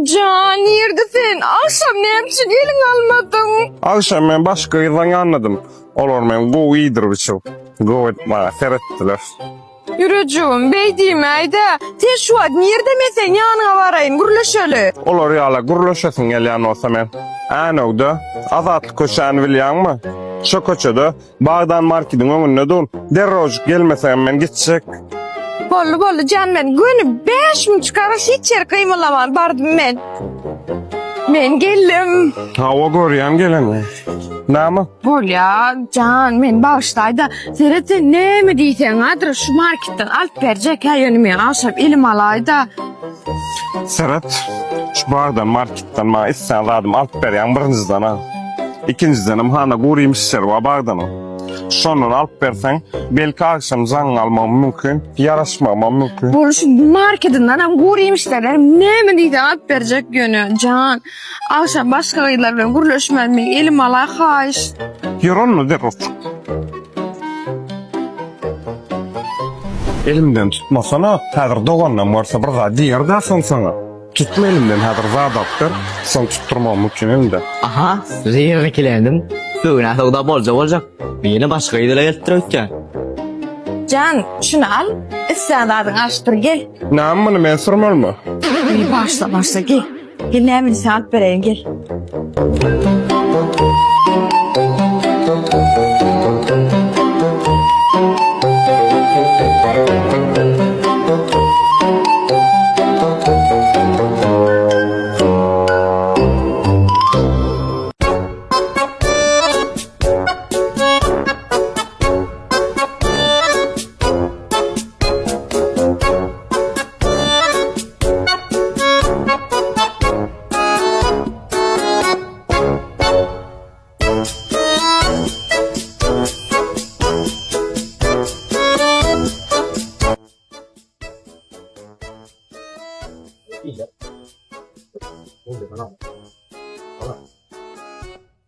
Can neredesin? Akşam ne için elin almadın? Akşam ben başka yerden anladım. Olur men bu iyidir biçim. Go etme, seyrettiler. Yürücüğüm beydiyim ayda. Sen şu an nerede mesen yanına varayım gurlaşalı. Olur yala gurlaşasın gelen olsa men. Anavda azatlı koşan bilyan mı? Şu koçada Bağdan marketin önüne dur. Derrojuk gelmesen men gidecek. Bollu can ben günü 5 min çıkarış hiç yer kıymalaman bardım ben. Ben geldim. Hava görüyorum gelen. Ne mi? Bol ya can ben bağıştayda. Serete ne mi diysen adres şu marketten alt verecek her yönüme akşam elim alayda. Seret, şu Bağdan marketten ma issen radım alt beryan birinciden ha. İkinciden hana guriyim şişer va Bağdan'ı. Şonun alıp versen belki akşam zan almam mümkün, yaraşmamam mümkün. Bol şu marketten anam guriymişler. Ne mi diysen alt verecek yönü can. Akşam başka aylarla gurlaşmam elim alay haş. Yoronu derrof. Elimden tutmasana, hazır doğandan varsa bir daha diğer dersin sana. Tutma elimden hazır zadaptır, sen tutturmam mümkün elimden. Aha, zehirlendim. Bugün ahırda bolca olacak. Beni başka yere getirtirken. Can şunu al. İstedadın açtır gel. Ne amını ben sürmel mi? İyi başla gel. Gel ne emin sen alt vereyim gel.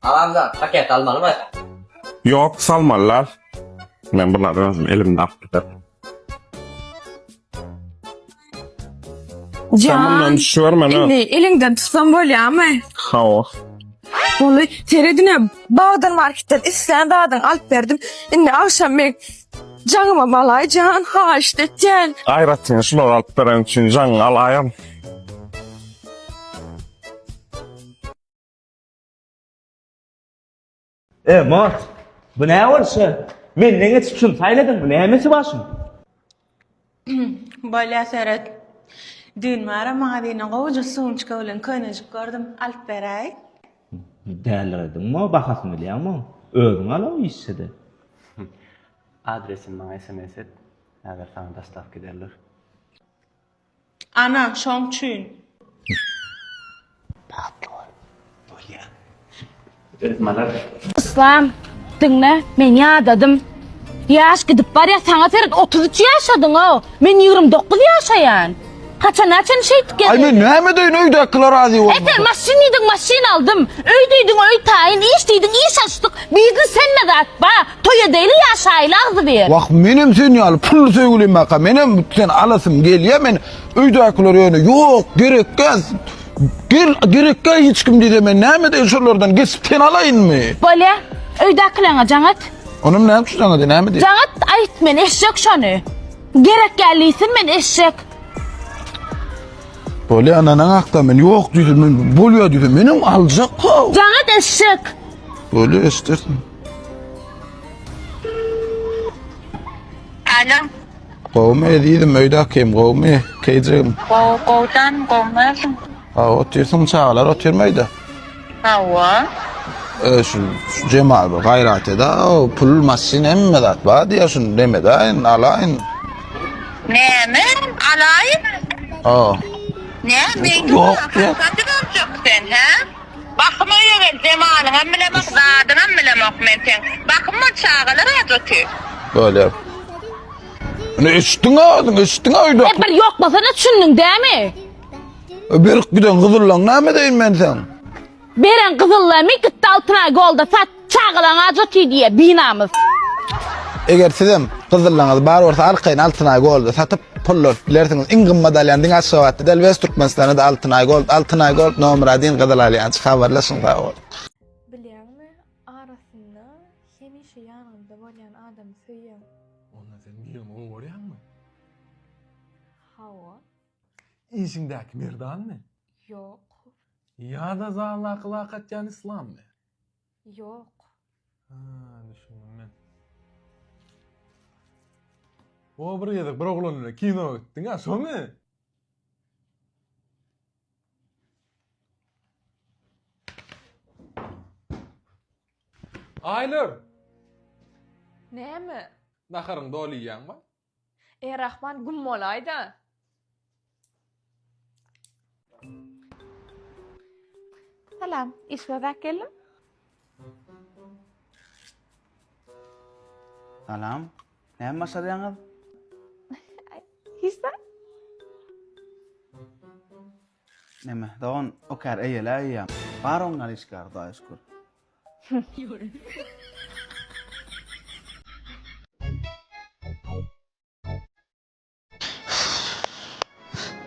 Alamda paket almalı mı? Yok salmalılar. Ben bunları özüm elimde aptırdım. Sen bundan Can. düşüverme ne? Şimdi elinden tutsam böyle ama. Hava. Vallahi teredine Bağdan marketten istedadın alt verdim. Şimdi akşam ben canıma balay can ha işte can. Ayratın şunlar alıp veren için can alayım. Mort. Bu ne olsa? Men nege tutun sayladın bu ne emesi başın? Böyle seyret. Dün mara madine kovucu suyun çıkavlen kıynacık gördüm. Alp beray. Değerlerdin mi? Bakasın biliyor mu? Öğün al o işse de. Adresin bana SMS et. Eğer sana dastlaf giderler. Ana şong çün. Öğretmenler. İslam, dinle, men yadadım. Yaş gidip var ya sana seret 33 yaşadın o. Men 29 yaşayan. Kaçan şey geldi. Ay men näme deyin öýdäkiler razy bolmady. Eter maşin aldım. Öydeydin öy tayin, işdeydin, iş açtık. Bizdin sen ne de atba. Toya değil yaşayla ağzı bir. Wak menem sen ýaly pul söýgülem baka. Menem sen alasym gelýär men öýdäkiler ýöne ýok gerekkäs. Gerekkä hiç kim diýdi men näme de şolardan geçip sen alayynmy? Böyle, öydekilerine canat. Onum näme tutsaňa näme diýdi? Canat ayt men eşek şonu. Gerek gellisin men eşek. Böyle ananan akta men ýok diýdi men bolýar diýdi menem aljak. Canat eşek. Böyle istersin. Alo. Gowme diýdim öýdäkim gowme keýdirim. Kovdan kovmazım. Ha otursun çağlar oturmaydı. Hava. Şu Cemal bu gayret eda o pul masin emme dat ba diyorsun demeden alayın. Ne mi? Alayım. Aa Ne? Ben Yok ya. çok sen ha? Bakma öyle Cemal'ın emmelemek zadın emmelemek menten. Bakma çağılır adresi. böyle. Ne içtin öyle. Bir yok basana düşündün değil mi? Bir giden kızırlan ne deyin ben sen? Beren kızıllığımı gitti altına golda sat çağılan acıtı diye binamız. Eğer sizem kızırlanız bar orta arkayın altına golda satıp pullar bilersiniz in gymmat alýan diňe aşawatdy Delwes Türkmenistana da Altınay Gold nomera diň gyzyl alýan habarlaşyň taýy. Bilýärmi, arasynda hemişe ýanymda bolýan adamy söýýär. Onda sen ýymy görýärmi? Hawa? İşiňdäki merdanmy? Ýok. Ýa-da zalla qılaqatjan islammy? Ýok. Ha, düşündüm men. O bir ýerde bir oglan bilen kino gitdiň, ha, şomy? Aýlur, Näme? naharyň dolýanmy? Rahman gummolayda. Salam, işe geldim. Salam. Näme maşarýaňyz? Hissa? Näme? Doň okar eýelä. Bar oňar işgär daýy şükür.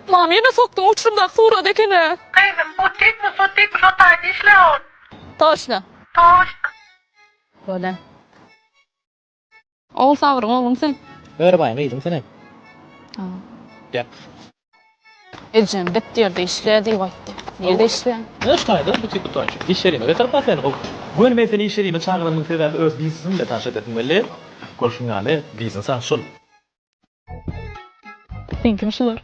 Mam, yine soktum uçurumda sura dekene. Kızım bu şu taydı işleğin. Toşna. Toş. Böyle. Ol savrun oğlum sen. Öyle bayım iyiydim seni. Gel. Ecem bitti yerde işledi vakti. Nerede işleyen? Ne çıkaydı? Bu tip tutan şu. İş yerime götürüp sen o. Bu ben seni iş yerime çağırmanın sebebi öz bizimle tanışıp etmeli. Koşun yani bizim sağ sol. Sen kimsin?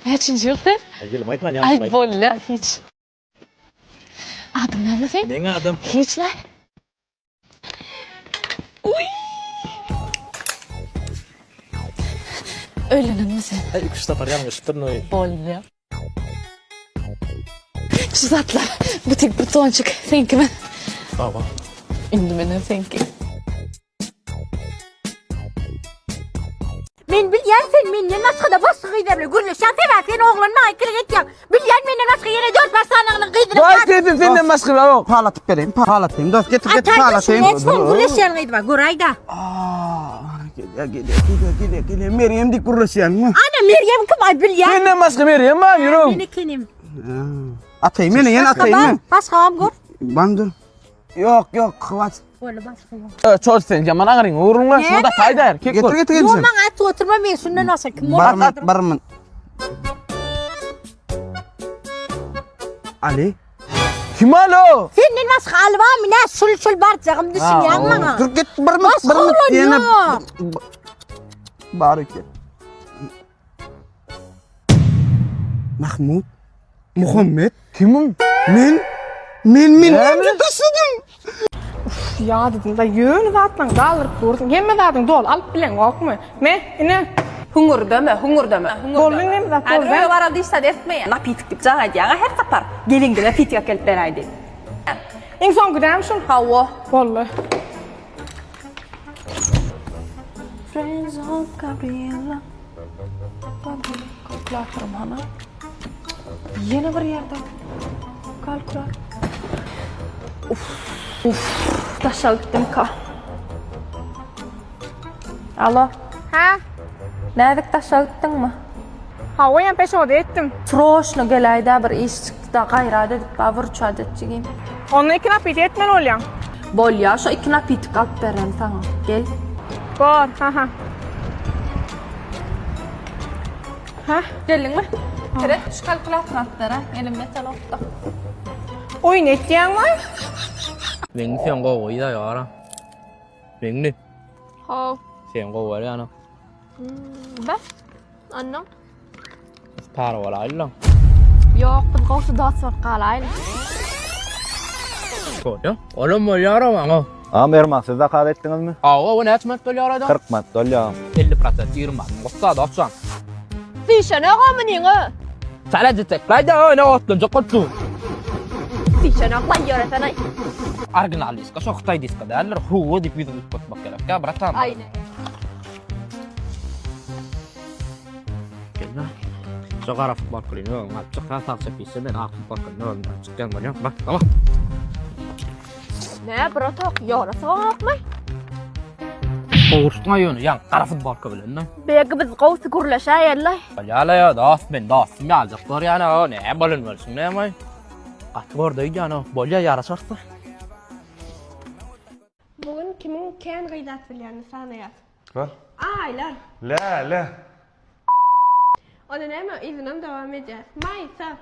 Kaçıncı yılda? Gelin aytman ya. Ay bolla hiç. Adın nerede sen? Ne adam? Hiç lan. Uy. Öğlenin mi sen? Ay üç sefer yanlış tırnoyu. Bolla. Şu zatla. Bu tek bir toncuk. Sen kimin? Baba. Indi beni sen kim? Men bilýän sen menden başga başga gyýdarly gürleşýän sebäp sen oglanyna aýkyryk etýän. Bilýän menden başga ýene 4 başlanyny gyýdyryp. Vay dedim senden başka yok. Palatıp vereyim, palatayım. Dost getir palatayım. Sen gürleşýän gyýdyba, gurayda. Gele. Meryem dik kurlaşyan mı? Ana Meryem kim ay bilýän? Senden başka Meryem var yürüm. Meni kenim. Atayım meni yen atayım mı? Başga am gur. Bandır. Yok kıvat. Bola başga. Çoğuz sen jaman ağrın uğrunlar şuna da fayda erkek Getir Yo sen. maň at oturma men şundan başga kim Barman. Ali. Kim alo? Senden başga alwa mine şul barjagym düşünýän maňa. Dur git barman. Barik. Mahmud. Muhammed. Kimim? Men taşıdım. Ya dedim da yön zatlan galyryp durdum. Hemme zatlan dol alıp bilen gokmy. Men ine Hungur deme. dolun hem zat dol. Öyle var adıysa etmeye. Napitik dip zaga diyaga her tapar. Gelin gele fitik kelip beraydi. En son gidem şun. Hawa. Bolla. Friends of Gabriela. Kalkulatorım hana. Yine bir yerde. Kalkulator. Taşal gittim ka. Alo. Ha? Nädik taşal gittin mi? Hawa ýa peşode etdim. Sroşno gelayda bir iş çıktı da gayrada edip bavur çadetçigin. Onu ikna pit etmen olýan. Bol ya şu iki napitik alıp beren sana. Gel. Bor, ha. Ha? Gelin mi? Evet şu kalkulator alıp beren. Elimde telefon. Oyun etdiýän var? Benim sen kovuyu da yara. Benim. Ha. Sen kovuyu yana. Bas. Anam. Para var aylan. Yok, ben gowsy das var galaýly. Koca. Oğlum o yara var. Amerman siz zakar ettiniz mi? Ağa o ne etmek dolu yaradan? 40 mat dolya. 50% 20 mat. Qossa 90. Dişene gamynyňy. Sadece teklayda ne otlu jokotlu. Dişene gaýýaratany. Original diska, şu Xitay diska derler. Huwa dip video tutmak gerek. Ya bratan. Aynen. Gelme. Şu qara futbol kulübü olmaz. Çıkan saksı pisse ben ak futbol kulübü olmaz. Çıkan var ya. Bak tamam. Ne bırak yara sokma. Oğurtma yönü yan qara futbol kulübünden. Belki biz qavsi gurlaşaylar. Yala ya dost ben dostum yazacaklar yani o ne bilinmesin ne mi? At orada yani bolya yaraşaktı. Bugün kimin kendi gıydat bilyani sanayat? Va? Aylar. La. O da ne mi? İzinim devam edeceğiz. Maysa.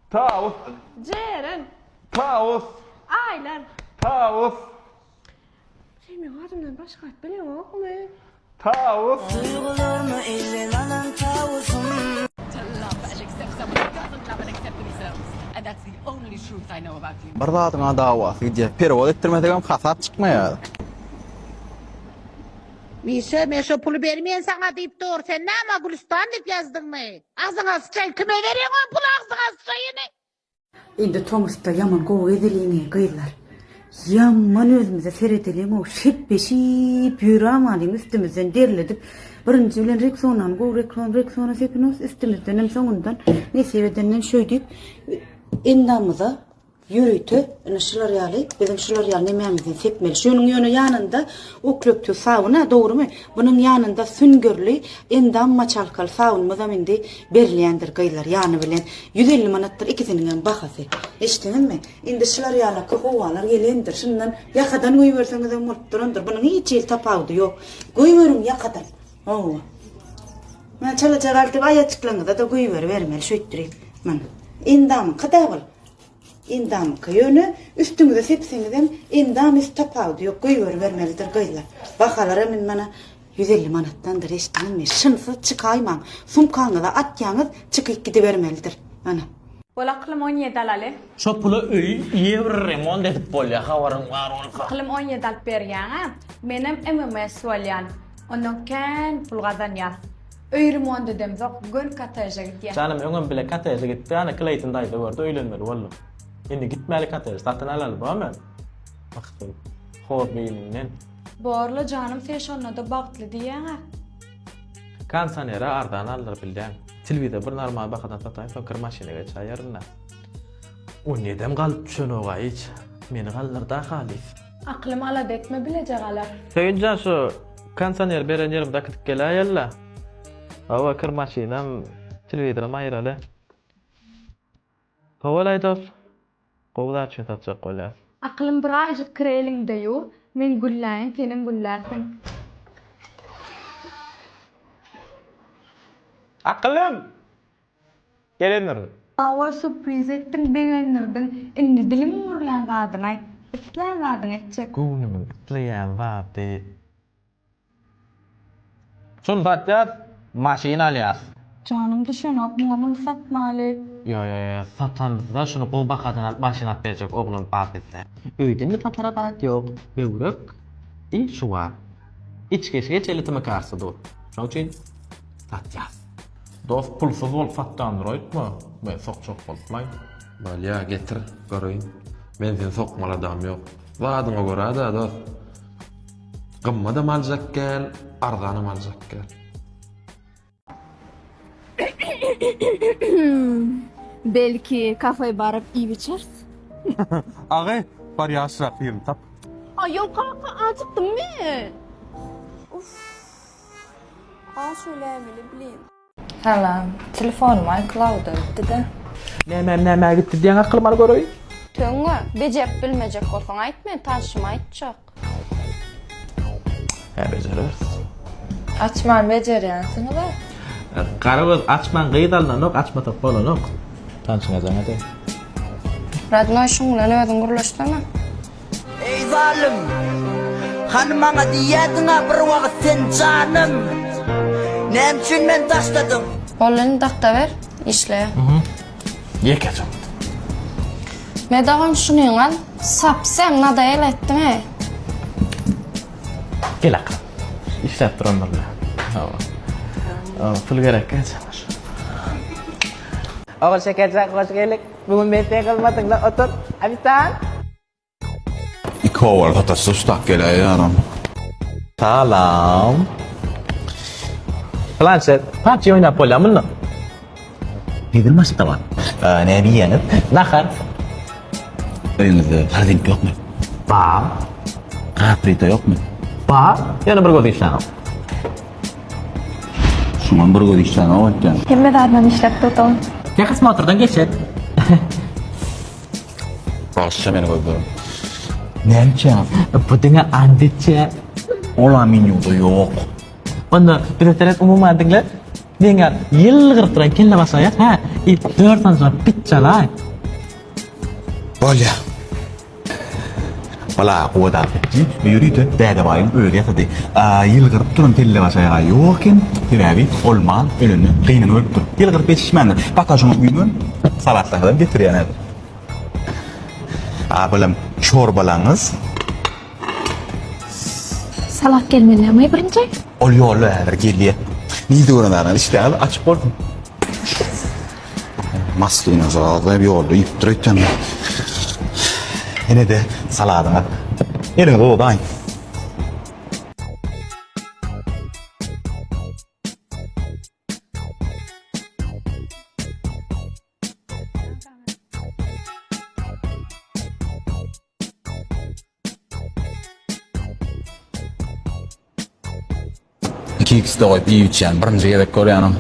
Tavus. Ceren. Tavus. Aylar. Tavus. Şey mi adımdan başka at biliyor mu? Tavus. Bir zadyňa dawasy diýip perewod etdirmedegem hasap çykmaýar. Meşe pulu vermeyen sana deyip dur. Sen ne ama Gülistan deyip yazdın mı? Ağzına sıçayın. Kime veriyorsun o pulu ağzına sıçayını? Indi Thomas'ta yaman gow ediliňe gıylar. Yaman özümüze seredeliň o şetbeşip ýüramalym üstümizden derledip birinji bilen Rexona'nın gow Rexona sepinos üstümizden hem soňundan nesebedenden şöýdip endamyza yürüýtü. Ene şular ýaly, bizim şular ýaly nämämizden sepmeli. Şonuň ýöne ýanynda oklöptü sawyna, dogrumy? Bunyň ýanynda süngörli endam maçalkal sawunmazam indi berilýändir gıylar ýany bilen 150 manatdyr ikisiniň hem bahasy. Eşitdiňizmi? Indi şular ýaly howalar gelendir. Şundan ýakadan goýberseňiz hem bolup durandyr. Bunyň hiç ýel tapawdy ýok. Goýberim ýakadan. Owa. Men çala altyp aýaçyklaňyza da goýber bermeli şöýtdirip. Mana. Endam kadabal. Endam ýöne üstüňize sepseňiz hem endam üst tapawdy ýok goýber bermelidir gıylar. Bahalara min mana 150 manatdandyr eşitdiňizmi? Şynsyz çykaýmaň. Sumkaňyza atýaňyz çykyp gidibermelidir. Mana. Bola aqlım 17 alali. Şu pulu öy remont edip bolya havarın var ol. Aqlım 17 alıp berýän. Menem ememe sualyan. Ondan kan pul gazanýar. Öy remont edem zok gün kataja gitýär. Canım öňüm bile kataja gitdi. Ana Clayton daýdy gördi öýlenmeli wallah. Endi gitmäli kataja satyn alaly bu ama. Wagtyn. Hobbynden. Borla canım feşonda bagtly diýän. Kansanera ardan aldyr bilýän. Tilwide bir normal bakadan sataýyn, sokar maşinaga çaýarynlar. O nedem galyp düşenok hiç. Meni galdyrda halis. Aqlım ala dekme bilejagalar. Söýünjän şu kansaner beren yerimde kitip gelýärler. Awa kir maşinam Tilwideram aýraly. Howalay dost. Gowda çün tatjak bolýar. Aqlım bir aýjyk kireliňde ýu. Men gulläň, senin gullarsyň. Aqlım. Gelenler. Awa sürpriz ettin beğenirdim. Indi dilim urlan gadyna. Islan gadyna etjek. Gownumy isleýän wagty. Şol batýar maşina alýas. Canım düşünüp bunu satmaly. Yo, satanda şunu bol bakadan alıp maşina alıp berjek oglum batdy. Öýden de tatara bat ýok. Böwrek şu var. İçkeşge çelitime karşı dur. Şoň üçin satýas. Dost pulsuz bolup satdandyr aýtma. Men sok bolmaýyn. Balya getir, göreyim. Men sen sokmaly adam ýok. Zadyňa görä da dost. Gymma da maljak gel, arzany maljak gel. Belki kafaya barıp iyi biçersin. Agay, bar ýaşrak ýerim tap. Ay yok kanka acıktım ben. Söylemeli bileyim. Salam. Telefonum iCloud'da bitti-de. Näme gitti diýen aklym bar göreyim. Töňe bejep bilmejek bolsaň aýtma, taşyma aýtjak. Bejerer. Açman bejerýänsiň da. Garabız açman gıydallanok, açmatak bolanok. Tanışına zana de. Radno şunla näden gurlaşdyna? Ey zalim! Hanımaňa diýädiňa bir wagt sen canım. Näme üçin men taşladym? Bolany dakta ber, işle. Yekəcəm. Medagam şunyň al, sapsam nada eletdimi? Gel akıl. İşlep duranlarla. Pul gerek geçer. Oğul şekercek hoş geldik. Bugün bete kalmadın da otur. Abisan. İki oval tatası ustak gelýär ýaram. Salam. Planshet, PUBG oynap bolamyl? Yedirmesi de var. Ne biyenip? Nahar. Önünüzde parazit yok mu? Ba. Kaprita yok mu? Ba. Yana bir göz işlenim. Şuman bir göz işten o etken. Hemme dadman işlep tutalım. Ya kısmı oturdan geçet. Başça beni koyduğum. Ne yapacağım? Bu dine anditçe. Ola menüde yok. Onda bir teret umum adıyla dengar yılgır turan kelle basaya ha 4 an sonra pitchalay. Bolya. Bala kuva yürüydü. Dede bayım öyle yatadı. Yılgırıp durun telle basaya yokken. Demebi olman önünü kıynını ölüp dur. Yılgırıp geçişmendir. Baka şunu uyumun. Salatlardan getiriyor nedir? Ablam çorbalarınız. Salat gelmeli ama birinci. Ol yolu eğer geliyor. Neydi oradan işte al açıp oldum. Maslıyla zaten bir yolda yiyip duruyorken. Yine de saladına. Yerin dolu da aynı. İki ikisi de koyup iyi içeceğim. Birinci yedek koruyanım.